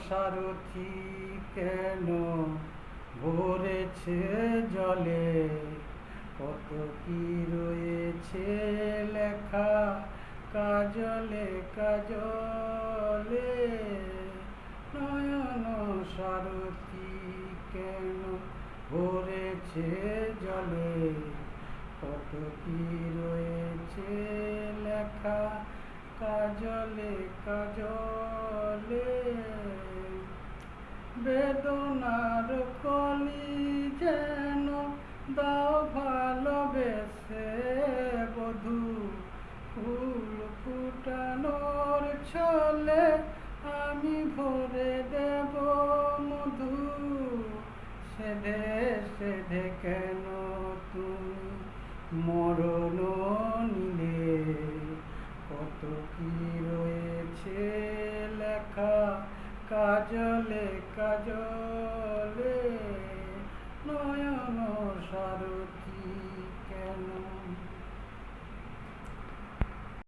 সারথি কেন ভরেছে জলে, কত কি রয়েছে লেখা কাজলে কাজলে। নয়ন সারথি কেন ভরেছে জলে, কত কি রয়েছে লেখা কাজলে কাজলে। বেদনার কলি যেন দাও ভালোবেসে বধূ, ফুল ফুটানোর ছলে আমি ভরে দেব মধু। সেধে সেধে কেন তুমি মরণ নিলে, কত কি রয়েছে লেখা কাজলে কাজলে।